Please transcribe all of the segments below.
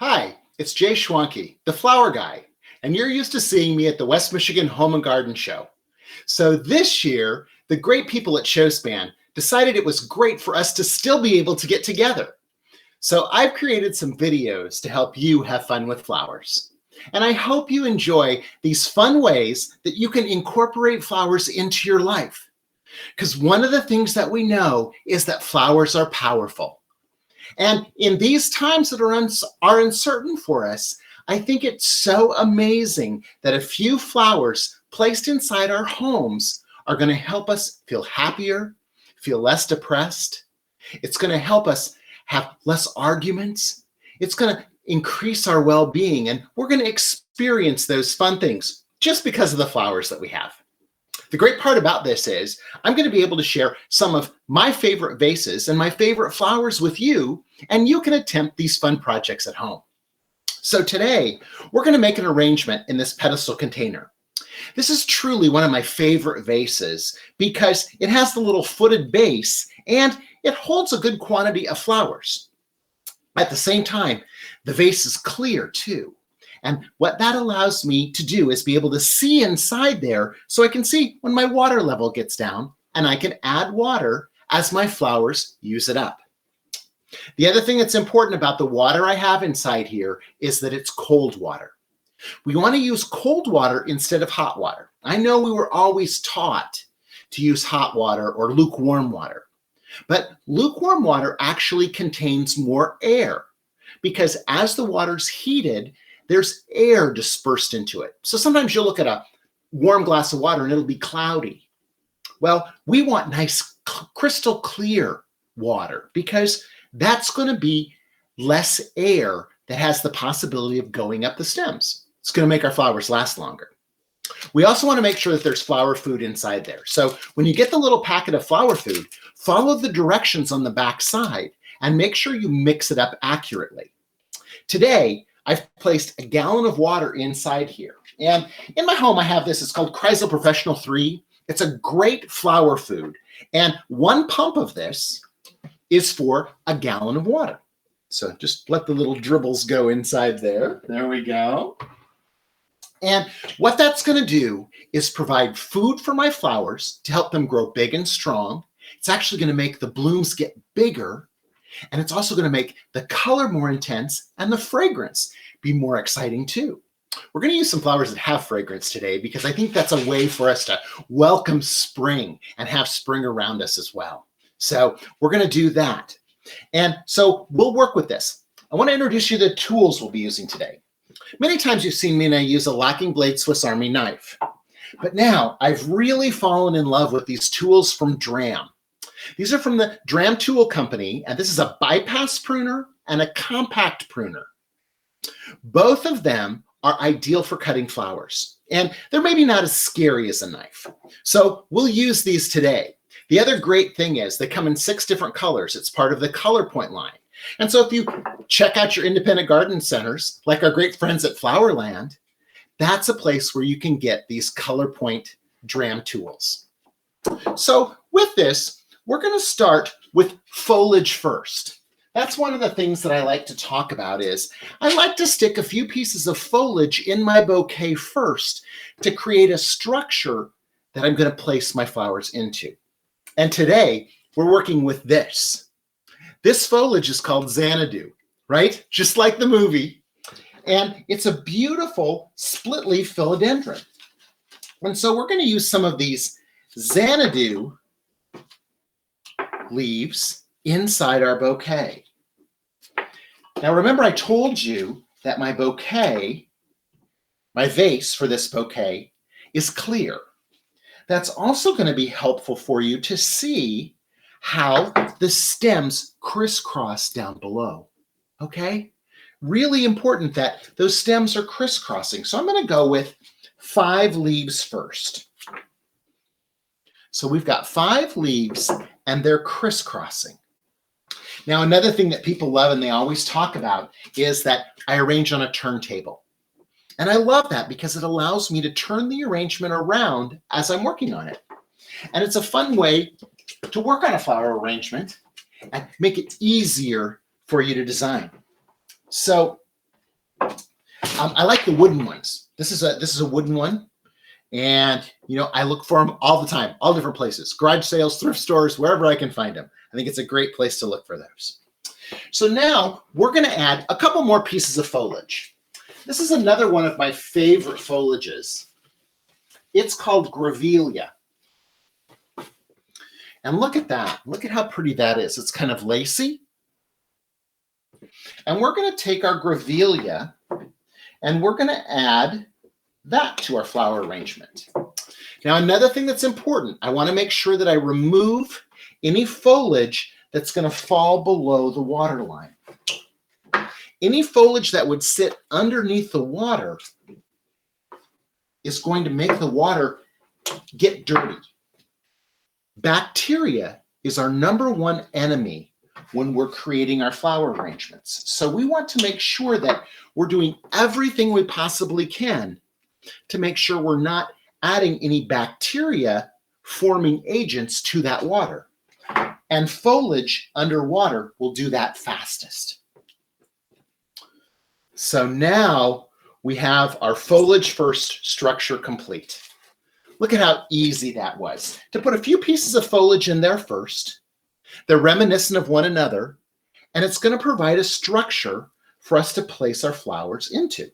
Hi, it's Jay Schwanke, the flower guy, and you're used to seeing me at the West Michigan Home and Garden Show. So this year, the great people at Showspan decided it was great for us to still be able to get together. So I've created some videos to help you have fun with flowers. And I hope you enjoy these fun ways that you can incorporate flowers into your life. Because one of the things that we know is that flowers are powerful. And in these times that are uncertain for us, I think it's so amazing that a few flowers placed inside our homes are going to help us feel happier, feel less depressed. It's going to help us have less arguments. It's going to increase our well-being, and we're going to experience those fun things just because of the flowers that we have. The great part about this is I'm going to be able to share some of my favorite vases and my favorite flowers with you, and you can attempt these fun projects at home. So today, we're going to make an arrangement in this pedestal container. This is truly one of my favorite vases because it has the little footed base and it holds a good quantity of flowers. At the same time, the vase is clear too. And what that allows me to do is be able to see inside there so I can see when my water level gets down and I can add water as my flowers use it up. The other thing that's important about the water I have inside here is that it's cold water. We want to use cold water instead of hot water. I know we were always taught to use hot water or lukewarm water, but lukewarm water actually contains more air because as the water's heated, there's air dispersed into it. So sometimes you'll look at a warm glass of water and it'll be cloudy. Well, we want nice crystal clear water because that's going to be less air that has the possibility of going up the stems. It's going to make our flowers last longer. We also want to make sure that there's flower food inside there. So when you get the little packet of flower food, follow the directions on the back side and make sure you mix it up accurately. Today, I've placed a gallon of water inside here. And in my home, I have this. It's called Chrysler Professional 3. It's a great flower food. And one pump of this is for a gallon of water. So just let the little dribbles go inside there. There we go. And what that's going to do is provide food for my flowers to help them grow big and strong. It's actually going to make the blooms get bigger. And it's also going to make the color more intense and the fragrance be more exciting too. We're going to use some flowers that have fragrance today because I think that's a way for us to welcome spring and have spring around us as well. So we're going to do that. And so we'll work with this. I want to introduce you to the tools we'll be using today. Many times you've seen me and I use a locking blade Swiss Army knife. But now I've really fallen in love with these tools from Dram. These are from the Dram Tool Company, and this is a bypass pruner and a compact pruner. Both of them are ideal for cutting flowers, and they're maybe not as scary as a knife. So we'll use these today. The other great thing is they come in 6 different colors. It's part of the Color Point line. And so if you check out your independent garden centers, like our great friends at Flowerland, that's a place where you can get these Color Point Dram tools. So with this, we're going to start with foliage first. That's one of the things that I like to talk about is I like to stick a few pieces of foliage in my bouquet first to create a structure that I'm going to place my flowers into. And today we're working with this. This foliage is called Xanadu, right? Just like the movie. And it's a beautiful split leaf philodendron. And so we're going to use some of these Xanadu leaves inside our bouquet. Now remember I told you that my bouquet, my vase for this bouquet is clear. That's also going to be helpful for you to see how the stems crisscross down below. Okay? Really important that those stems are crisscrossing. So I'm going to go with 5 leaves first. So we've got 5 leaves and they're crisscrossing. Now, another thing that people love and they always talk about is that I arrange on a turntable. And I love that because it allows me to turn the arrangement around as I'm working on it. And it's a fun way to work on a flower arrangement and make it easier for you to design. So I like the wooden ones. This is a wooden one. And, you know, I look for them all the time, all different places, garage sales, thrift stores, wherever I can find them. I think it's a great place to look for those. So now we're going to add a couple more pieces of foliage. This is another one of my favorite foliages. It's called Grevillea. And look at that. Look at how pretty that is. It's kind of lacy. And we're going to take our Grevillea and we're going to add that to our flower arrangement. Now, another thing that's important, I want to make sure that I remove any foliage that's going to fall below the water line. Any foliage that would sit underneath the water is going to make the water get dirty. Bacteria is our #1 enemy when we're creating our flower arrangements. So we want to make sure that we're doing everything we possibly can to make sure we're not adding any bacteria forming agents to that water. And foliage underwater will do that fastest. So now we have our foliage first structure complete. Look at how easy that was. To put a few pieces of foliage in there first, they're reminiscent of one another, and it's going to provide a structure for us to place our flowers into.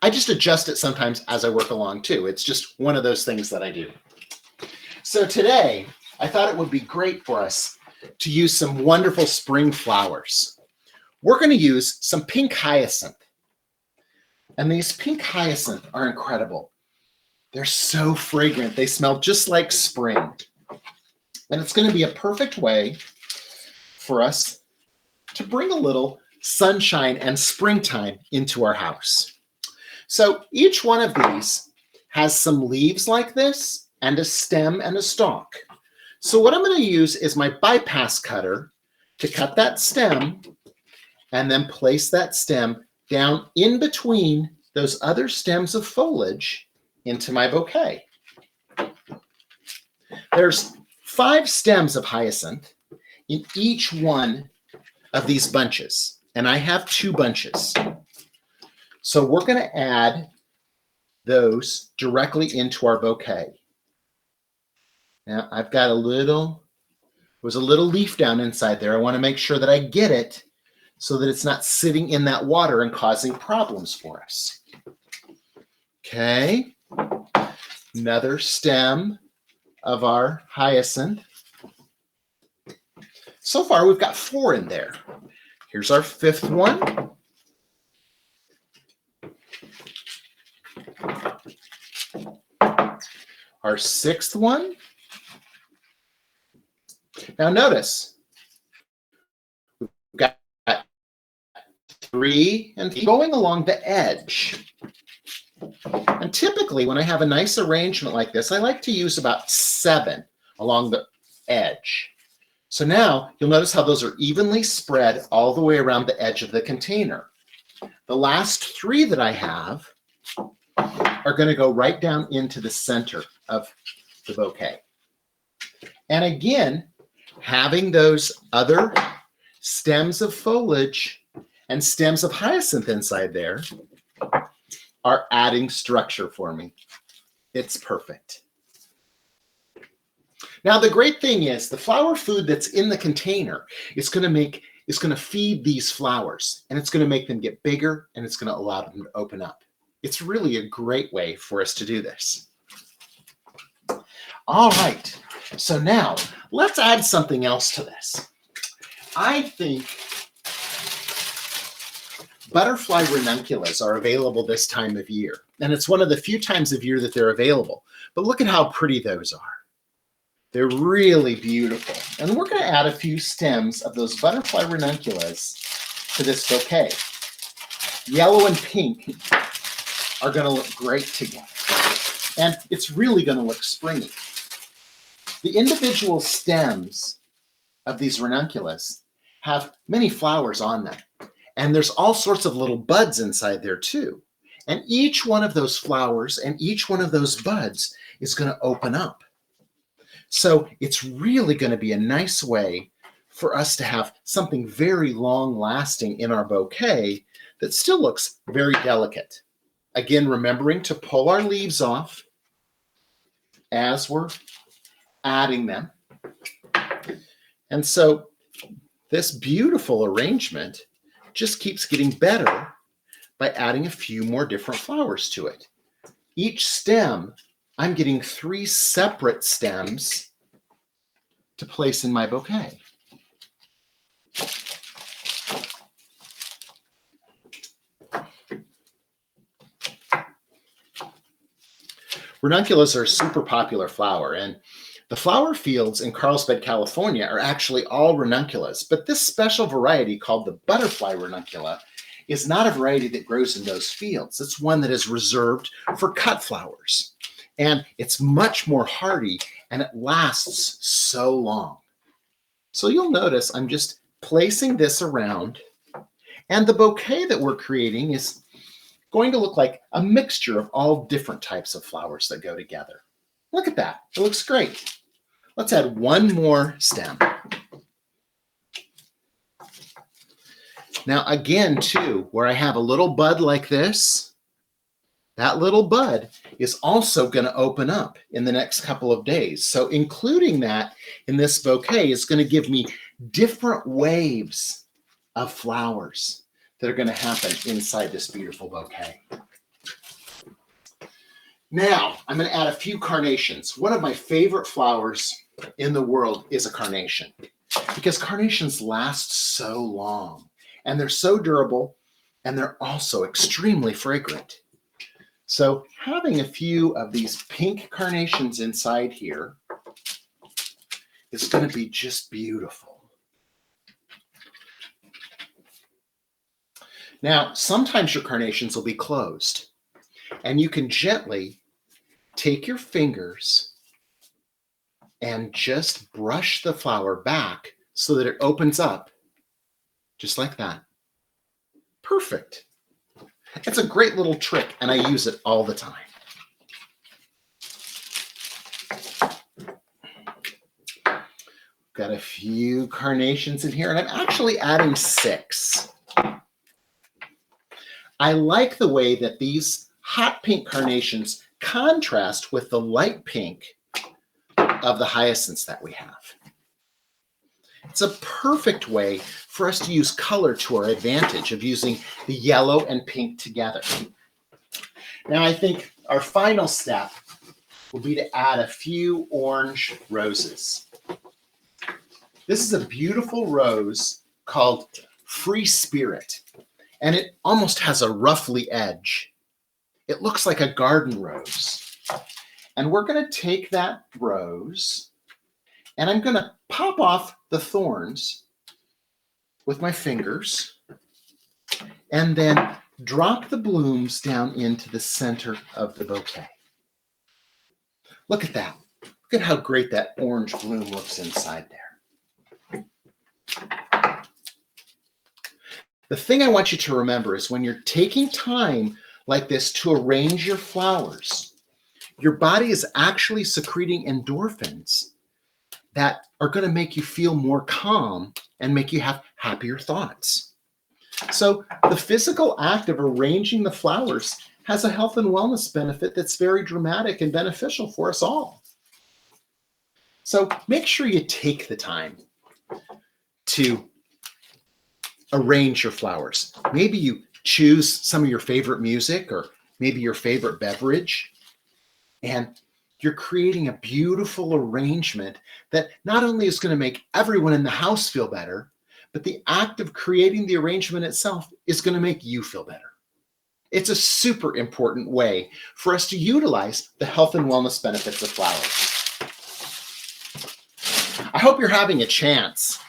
I just adjust it sometimes as I work along too. It's just one of those things that I do. So today, I thought it would be great for us to use some wonderful spring flowers. We're going to use some pink hyacinth. And these pink hyacinth are incredible. They're so fragrant. They smell just like spring. And it's going to be a perfect way for us to bring a little sunshine and springtime into our house. So each one of these has some leaves like this and a stem and a stalk. So what I'm going to use is my bypass cutter to cut that stem and then place that stem down in between those other stems of foliage into my bouquet. There's 5 stems of hyacinth in each one of these bunches, and I have 2 bunches. So we're going to add those directly into our bouquet. Now I've got there's a little leaf down inside there. I want to make sure that I get it so that it's not sitting in that water and causing problems for us. Okay, another stem of our hyacinth. So far, we've got 4 in there. Here's our 5th one. Our 6th one. Now notice, we've got 3 and going along the edge. And typically, when I have a nice arrangement like this, I like to use about 7 along the edge. So now you'll notice how those are evenly spread all the way around the edge of the container. The last 3 that I have are going to go right down into the center of the bouquet. And again, having those other stems of foliage and stems of hyacinth inside there are adding structure for me. It's perfect. Now, the great thing is the flower food that's in the container is going to feed these flowers, and it's going to make them get bigger, and it's going to allow them to open up. It's really a great way for us to do this. All right, so now let's add something else to this. I think butterfly ranunculus are available this time of year, and it's one of the few times of year that they're available. But look at how pretty those are. They're really beautiful. And we're going to add a few stems of those butterfly ranunculus to this bouquet. Yellow and pink are going to look great together. And it's really going to look springy. The individual stems of these ranunculus have many flowers on them. And there's all sorts of little buds inside there too. And each one of those flowers and each one of those buds is going to open up. So it's really going to be a nice way for us to have something very long-lasting in our bouquet that still looks very delicate. Again, remembering to pull our leaves off as we're adding them. And so this beautiful arrangement just keeps getting better by adding a few more different flowers to it. Each stem, I'm getting 3 separate stems to place in my bouquet. Ranunculus are a super popular flower, and the flower fields in Carlsbad, California are actually all ranunculus, but this special variety called the butterfly ranuncula is not a variety that grows in those fields. It's one that is reserved for cut flowers, and it's much more hardy, and it lasts so long. So you'll notice I'm just placing this around, and the bouquet that we're creating is going to look like a mixture of all different types of flowers that go together. Look at that. It looks great. Let's add one more stem. Now again, too, where I have a little bud like this, that little bud is also going to open up in the next couple of days. So including that in this bouquet is going to give me different waves of flowers that are going to happen inside this beautiful bouquet. Now, I'm going to add a few carnations. One of my favorite flowers in the world is a carnation because carnations last so long and they're so durable and they're also extremely fragrant. So having a few of these pink carnations inside here is going to be just beautiful. Now, sometimes your carnations will be closed, and you can gently take your fingers and just brush the flower back so that it opens up just like that. Perfect. It's a great little trick, and I use it all the time. Got a few carnations in here, and I'm actually adding 6. I like the way that these hot pink carnations contrast with the light pink of the hyacinths that we have. It's a perfect way for us to use color to our advantage of using the yellow and pink together. Now I think our final step will be to add a few orange roses. This is a beautiful rose called Free Spirit, and it almost has a ruffly edge. It looks like a garden rose. And we're going to take that rose, and I'm going to pop off the thorns with my fingers, and then drop the blooms down into the center of the bouquet. Look at that. Look at how great that orange bloom looks inside there. The thing I want you to remember is when you're taking time like this to arrange your flowers, your body is actually secreting endorphins that are going to make you feel more calm and make you have happier thoughts. So the physical act of arranging the flowers has a health and wellness benefit that's very dramatic and beneficial for us all. So make sure you take the time to arrange your flowers. Maybe you choose some of your favorite music or maybe your favorite beverage, and you're creating a beautiful arrangement that not only is going to make everyone in the house feel better, but the act of creating the arrangement itself is going to make you feel better. It's a super important way for us to utilize the health and wellness benefits of flowers. I hope you're having a chance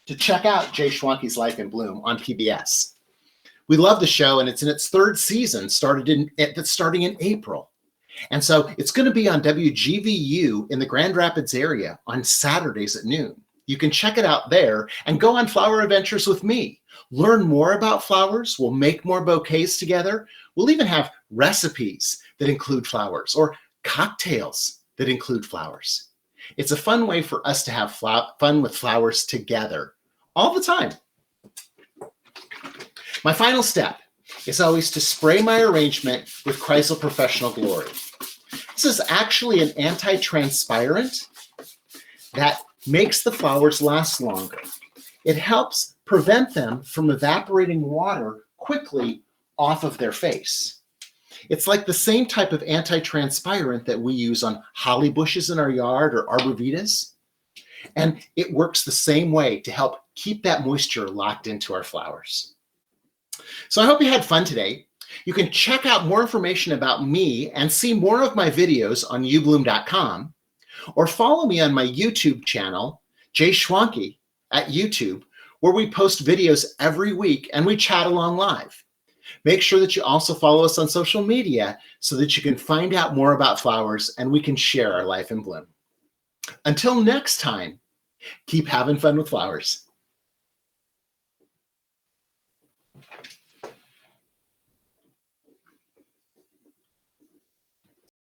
to check out Jay Schwanke's Life in Bloom on PBS. We love the show, and it's in its 3rd season, starting in April. And so it's going to be on WGVU in the Grand Rapids area on Saturdays at noon. You can check it out there and go on flower adventures with me. Learn more about flowers. We'll make more bouquets together. We'll even have recipes that include flowers or cocktails that include flowers. It's a fun way for us to have fun with flowers together all the time. My final step is always to spray my arrangement with Kreisel Professional Glory. This is actually an anti-transpirant that makes the flowers last longer. It helps prevent them from evaporating water quickly off of their face. It's like the same type of anti-transpirant that we use on holly bushes in our yard or arborvitaes. And it works the same way to help keep that moisture locked into our flowers. So I hope you had fun today. You can check out more information about me and see more of my videos on ubloom.com, or follow me on my YouTube channel, Jay Schwanke at YouTube, where we post videos every week and we chat along live. Make sure that you also follow us on social media so that you can find out more about flowers and we can share our life in bloom. Until next time, keep having fun with flowers.